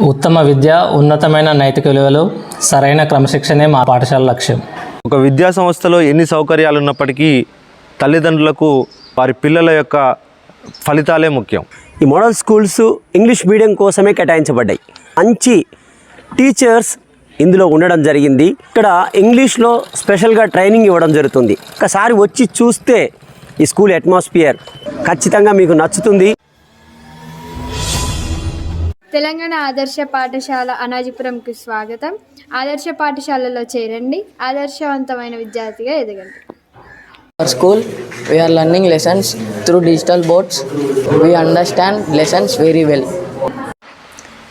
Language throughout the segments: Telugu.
ఉత్తమ విద్య, ఉన్నతమైన నైతిక విలువలు, సరైన క్రమశిక్షణే మా పాఠశాల లక్ష్యం. ఒక విద్యా సంస్థలో ఎన్ని సౌకర్యాలు ఉన్నప్పటికీ తల్లిదండ్రులకు వారి పిల్లల యొక్క ఫలితాలే ముఖ్యం. ఈ మోడల్ స్కూల్స్ ఇంగ్లీష్ మీడియం కోసమే కేటాయించబడ్డాయి. మంచి టీచర్స్ ఇందులో ఉండడం జరిగింది. ఇక్కడ ఇంగ్లీష్లో స్పెషల్గా ట్రైనింగ్ ఇవ్వడం జరుగుతుంది. ఒకసారి వచ్చి చూస్తే ఈ స్కూల్ అట్మాస్ఫియర్ ఖచ్చితంగా మీకు నచ్చుతుంది. తెలంగాణ ఆదర్శ పాఠశాల అనాజిపురంకి స్వాగతం. ఆదర్శ పాఠశాలలో చేరండి, ఆదర్శవంతమైన విద్యార్థిగా ఎదగండి. Our school, we are learning lessons through digital boards. We understand lessons very well.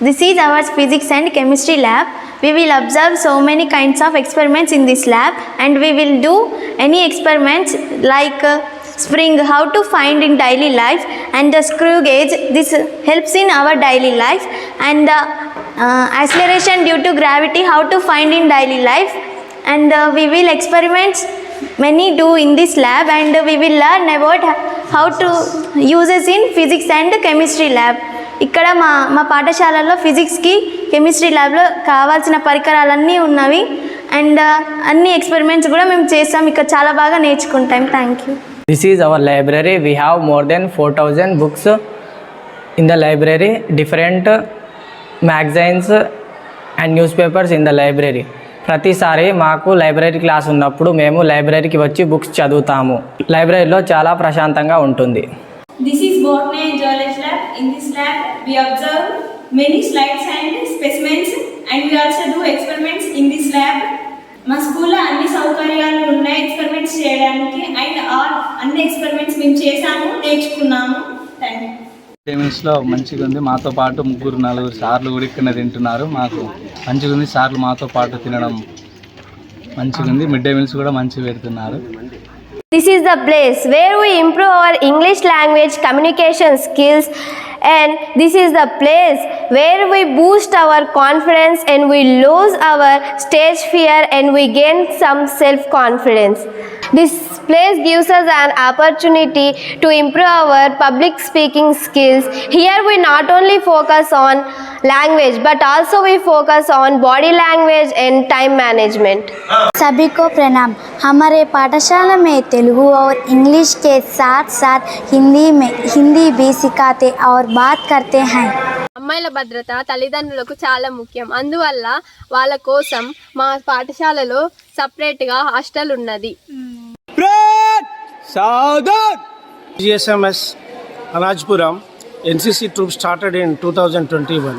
This is our physics and chemistry lab. We will observe so many kinds of experiments in this lab, and we will do any experiments like spring, how to find in daily life, and the screw gauge, this helps in our daily life, and acceleration due to gravity, how to find in daily life, and we will experiments many do in this lab, and we will learn about how to uses in physics and chemistry lab. ఇక్కడ మా పాఠశాలలో ఫిజిక్స్కి కెమిస్ట్రీ ల్యాబ్లో కావాల్సిన పరికరాలన్నీ ఉన్నవి, అండ్ అన్ని ఎక్స్పెరిమెంట్స్ కూడా మేము చేస్తాం. ఇక్కడ చాలా బాగా నేర్చుకుంటాం. Thank you. This is our library. We have more than 4,000 books in the library, different magazines and newspapers in the library. ప్రతిసారి మాకు లైబ్రరీ క్లాస్ ఉన్నప్పుడు మేము లైబ్రరీకి వచ్చి బుక్స్ చదువుతాము. లైబ్రరీలో చాలా ప్రశాంతంగా ఉంటుంది. This is botany and zoology lab. In this lab, we observe many slides and specimens, and we also do experiments in this lab. మా స్కూల్లో అన్ని సౌకర్యాలు ఉన్నాయి ఎక్స్పెరిమెంట్స్ చేయడానికి, అండ్ అన్ని ఎక్స్పెరిమెంట్స్ మేము చేసాము, నేర్చుకున్నాము. Thank you. టైమింగ్స్లో మంచిగా ఉంది. మాతో పాటు 3-4 సార్లు కూడా ఇక్కడ తింటున్నారు. మాకు మంచిగా ఉంది. సార్లు మాతో పాటు తినడం మంచిగా ఉంది. మిడ్ డే మీల్స్ కూడా మంచిగా పెడుతున్నారు. This is the place where we improve our English language communication skills, and this is the place where we boost our confidence and we lose our stage fear and we gain some self-confidence. This place gives us an opportunity to improve our public speaking skills. Here we not only focus on language but also we focus on body language and time management. सभी को प्रणाम. हमारे पाठशाला में तेलुगु और इंग्लिश के साथ साथ हिंदी भी सिखाते और बात करते हैं. అమ్మాయిల భద్రత తల్లిదండ్రులకు చాలా ముఖ్యం. అందువల్ల వాళ్ళ కోసం మా పాఠశాలలో సపరేట్గా హాస్టల్ ఉన్నది. GSMS Anajipuram NCC troop started in 2021.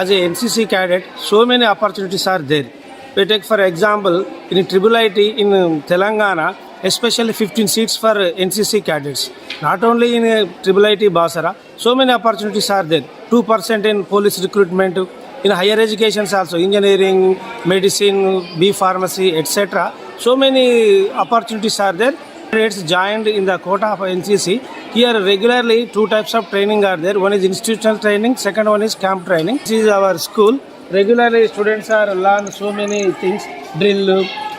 As a NCC cadet, so many opportunities are there. We take for example in IIIT in Telangana, especially 15 seats for NCC cadets. Not only in IIIT Basara, so many opportunities are there. 2% in police recruitment, in higher educations also, engineering, medicine, B pharmacy, etc. So many opportunities are there. It's joined in the quota of NCC. Here regularly 2 types of training are there. One is institutional training, second one is camp training. This is our school. Regularly students are learn so many things, drill,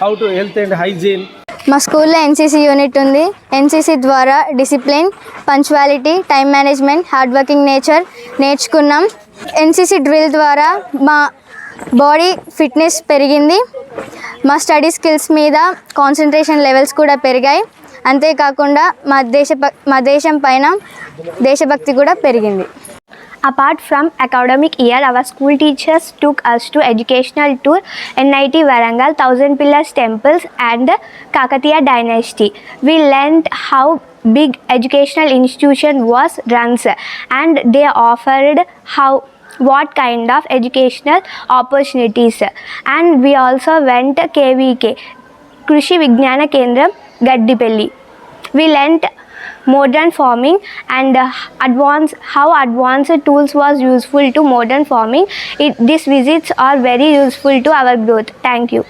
how to health and hygiene. మా స్కూల్లో ఎన్సీసీ యూనిట్ ఉంది. ఎన్సీసీ ద్వారా discipline, punctuality, time management, hard working nature నేర్చుకున్నాం. ఎన్సీసీ డ్రిల్ ద్వారా మా బాడీ ఫిట్నెస్ పెరిగింది. మా స్టడీ స్కిల్స్ మీద కాన్సన్ట్రేషన్ లెవెల్స్ కూడా పెరిగాయి. అంతేకాకుండా మా దేశం పైన దేశభక్తి కూడా పెరిగింది. Apart from academic year, our school teachers took us to educational tour NIT Warangal, Thousand Pillars Temples and Kakatiya Dynasty. We learnt how big educational institution was runs, and they offered what kind of educational opportunities. And we also went KVK, Krishi Vignana Kendram, Gaddipelli. We learnt modern farming and how advanced tools was useful to modern farming. These visits are very useful to our growth. Thank you.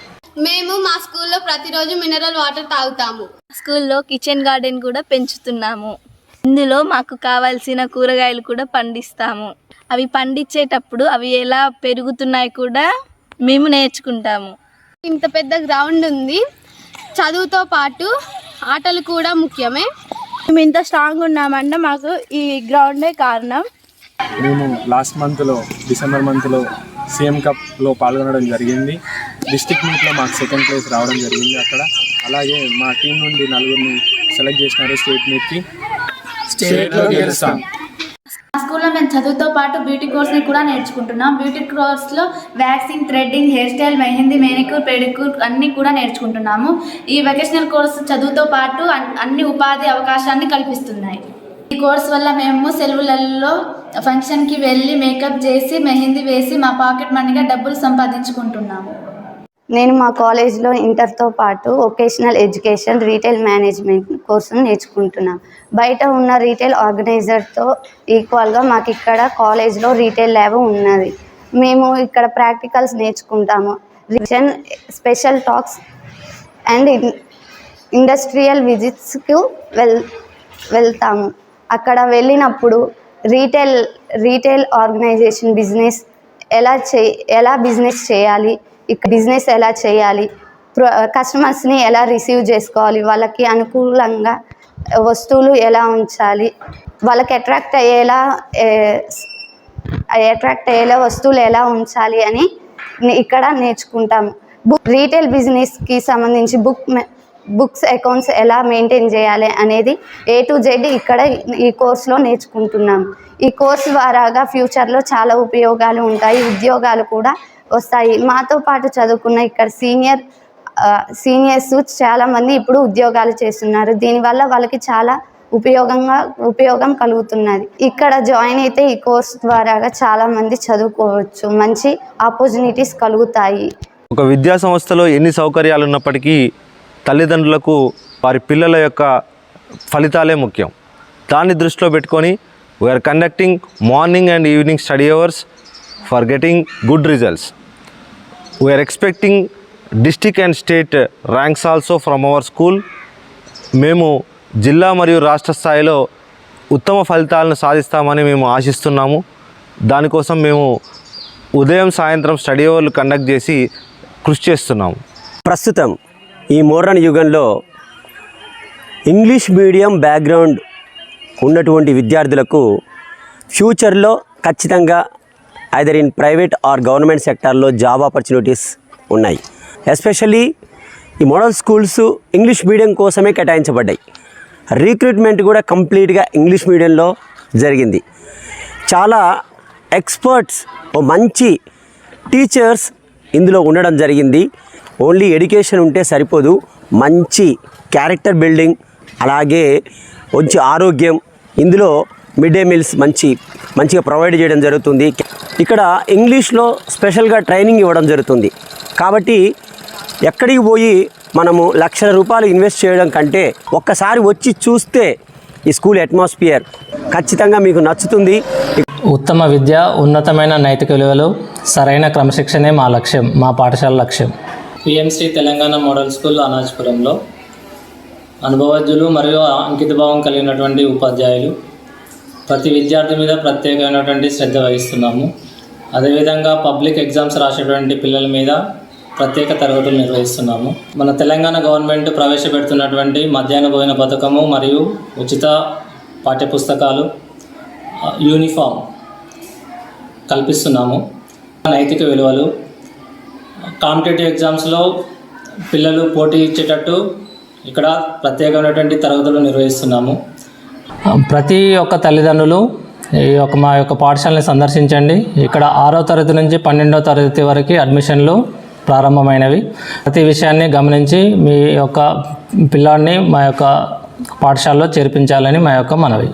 మేము మా స్కూల్లో ప్రతిరోజు మినరల్ వాటర్ తాగుతాము. స్కూల్లో కిచెన్ గార్డెన్ కూడా పెంచుతున్నాము. ఇందులో మాకు కావాల్సిన కూరగాయలు కూడా పండిస్తాము. అవి పండించేటప్పుడు అవి ఎలా పెరుగుతున్నాయి కూడా మేము నేర్చుకుంటాము. ఇంత పెద్ద గ్రౌండ్ ఉంది. చదువుతో పాటు ఆటలు కూడా ముఖ్యమే. మేము ఇంత స్ట్రాంగ్ ఉన్నామంటే మాకు ఈ గ్రౌండే కారణం. మేము లాస్ట్ మంత్లో డిసెంబర్ మంత్లో సీఎం కప్లో పాల్గొనడం జరిగింది. డిస్ట్రిక్ట్ మీట్లో మాకు సెకండ్ ప్లేస్ రావడం జరిగింది అక్కడ. అలాగే మా టీం నుండి 4 సెలెక్ట్ చేసినారు స్టేట్ మీట్కి. స్టేట్లో గెలుస్తాం. మా స్కూల్లో మేము చదువుతో పాటు బ్యూటీ కోర్స్ని కూడా నేర్చుకుంటున్నాం. బ్యూటీ కోర్స్లో waxing, threading, hair style, mehndi, manicure, pedicure అన్నీ కూడా నేర్చుకుంటున్నాము. ఈ వెకేషనల్ కోర్సు చదువుతో పాటు అన్ని ఉపాధి అవకాశాన్ని కల్పిస్తున్నాయి. ఈ కోర్స్ వల్ల మేము సెలవులలో ఫంక్షన్కి వెళ్ళి మేకప్ చేసి మెహందీ వేసి మా పాకెట్ మనీగా డబ్బులు సంపాదించుకుంటున్నాము. నేను మా కాలేజ్లో ఇంటర్తో పాటు వొకేషనల్ ఎడ్యుకేషన్, రీటైల్ మేనేజ్మెంట్ కోర్సును నేర్చుకుంటున్నాం. బయట ఉన్న రీటైల్ ఆర్గనైజర్తో ఈక్వల్గా మాకు ఇక్కడ కాలేజ్లో రీటైల్ ల్యాబ్ ఉన్నది. మేము ఇక్కడ ప్రాక్టికల్స్ నేర్చుకుంటాము. Revision, special talks and industrial విజిట్స్కు వెళ్తాము. అక్కడ వెళ్ళినప్పుడు రీటైల్ ఆర్గనైజేషన్ బిజినెస్ ఎలా బిజినెస్ చేయాలి, ఇక్కడ బిజినెస్ ఎలా చేయాలి, కస్టమర్స్ని ఎలా రిసీవ్ చేసుకోవాలి, వాళ్ళకి అనుకూలంగా వస్తువులు ఎలా ఉంచాలి, వాళ్ళకి అట్రాక్ట్ అయ్యేలా వస్తువులు ఎలా ఉంచాలి అని ఇక్కడ నేర్చుకుంటాము. రీటైల్ బిజినెస్కి సంబంధించి బుక్స్, అకౌంట్స్ ఎలా మెయింటైన్ చేయాలి అనేది A to Z ఇక్కడ ఈ కోర్సులో నేర్చుకుంటున్నాం. ఈ కోర్సు ద్వారాగా ఫ్యూచర్లో చాలా ఉపయోగాలు ఉంటాయి, ఉద్యోగాలు కూడా వస్తాయి. మాతో పాటు చదువుకున్న ఇక్కడ సీనియర్స్ చాలామంది ఇప్పుడు ఉద్యోగాలు చేస్తున్నారు. దీనివల్ల వాళ్ళకి చాలా ఉపయోగం కలుగుతున్నది. ఇక్కడ జాయిన్ అయితే ఈ కోర్సు ద్వారాగా చాలామంది చదువుకోవచ్చు, మంచి ఆపర్చునిటీస్ కలుగుతాయి. ఒక విద్యా సంస్థలో ఎన్ని సౌకర్యాలు ఉన్నప్పటికీ తల్లిదండ్రులకు వారి పిల్లల యొక్క ఫలితాలే ముఖ్యం. దాన్ని దృష్టిలో పెట్టుకొని we are conducting morning and evening study hours for getting good results. We are expecting district and state ranks also from our school. మేము జిల్లా మరియు రాష్ట్ర స్థాయిలో ఉత్తమ ఫలితాలను సాధిస్తామని మేము ఆశిస్తున్నాము. దానికోసం మేము ఉదయం సాయంత్రం స్టడీ అవర్లు కండక్ట్ చేసి కృషి చేస్తున్నాము. ప్రస్తుతం ఈ మోడర్న్ యుగంలో ఇంగ్లీష్ మీడియం బ్యాక్గ్రౌండ్ ఉన్నటువంటి విద్యార్థులకు ఫ్యూచర్లో ఖచ్చితంగా either in private or government సెక్టార్లో జాబ్ ఆపర్చునిటీస్ ఉన్నాయి. ఎస్పెషల్లీ ఈ మోడల్ స్కూల్స్ ఇంగ్లీష్ మీడియం కోసమే కేటాయించబడ్డాయి. రిక్రూట్మెంట్ కూడా కంప్లీట్గా ఇంగ్లీష్ మీడియంలో జరిగింది. చాలా ఎక్స్పర్ట్స్, మంచి టీచర్స్ ఇందులో ఉండడం జరిగింది. ఓన్లీ ఎడ్యుకేషన్ ఉంటే సరిపోదు, మంచి క్యారెక్టర్ బిల్డింగ్, అలాగే మంచి ఆరోగ్యం, ఇందులో మిడ్ డే మీల్స్ మంచిగా ప్రొవైడ్ చేయడం జరుగుతుంది. ఇక్కడ ఇంగ్లీష్లో స్పెషల్గా ట్రైనింగ్ ఇవ్వడం జరుగుతుంది. కాబట్టి ఎక్కడికి పోయి మనము లక్షల రూపాయలు ఇన్వెస్ట్ చేయడం కంటే ఒక్కసారి వచ్చి చూస్తే ఈ స్కూల్ అట్మాస్ఫియర్ ఖచ్చితంగా మీకు నచ్చుతుంది. ఉత్తమ విద్య, ఉన్నతమైన నైతిక విలువలు, సరైన క్రమశిక్షణే మా లక్ష్యం, మా పాఠశాల లక్ష్యం. పిఎంసి తెలంగాణ మోడల్ స్కూల్ అనాజ్పురంలో అనుభవజ్ఞులు మరియు అంకితభావం కలిగినటువంటి ఉపాధ్యాయులు, ప్రతి విద్యార్థి మీద ప్రత్యేకమైనటువంటి శ్రద్ధ వహిస్తున్నాము. అదేవిధంగా పబ్లిక్ ఎగ్జామ్స్ రాసేటువంటి పిల్లల మీద ప్రత్యేక తరగతులు నిర్వహిస్తున్నాము. మన తెలంగాణ గవర్నమెంట్ ప్రవేశపెడుతున్నటువంటి మధ్యాహ్న భోజన పథకము మరియు ఉచిత పాఠ్యపుస్తకాలు, యూనిఫామ్ కల్పిస్తున్నాము. నైతిక విలువలు, కాంపిటేటివ్ ఎగ్జామ్స్లో పిల్లలు పోటీ ఇచ్చేటట్టు ఇక్కడ ప్రత్యేకమైనటువంటి తరగతులు నిర్వహిస్తున్నాము. ప్రతి ఒక్క తల్లిదండ్రులు మా యొక్క పాఠశాలని సందర్శించండి. ఇక్కడ 6వ తరగతి నుంచి 12వ తరగతి వరకు అడ్మిషన్లు ప్రారంభమైనవి. ప్రతి విషయాన్ని గమనించి మీ యొక్క పిల్లాడిని మా యొక్క పాఠశాలలో చేర్పించాలని మా యొక్క మనవి.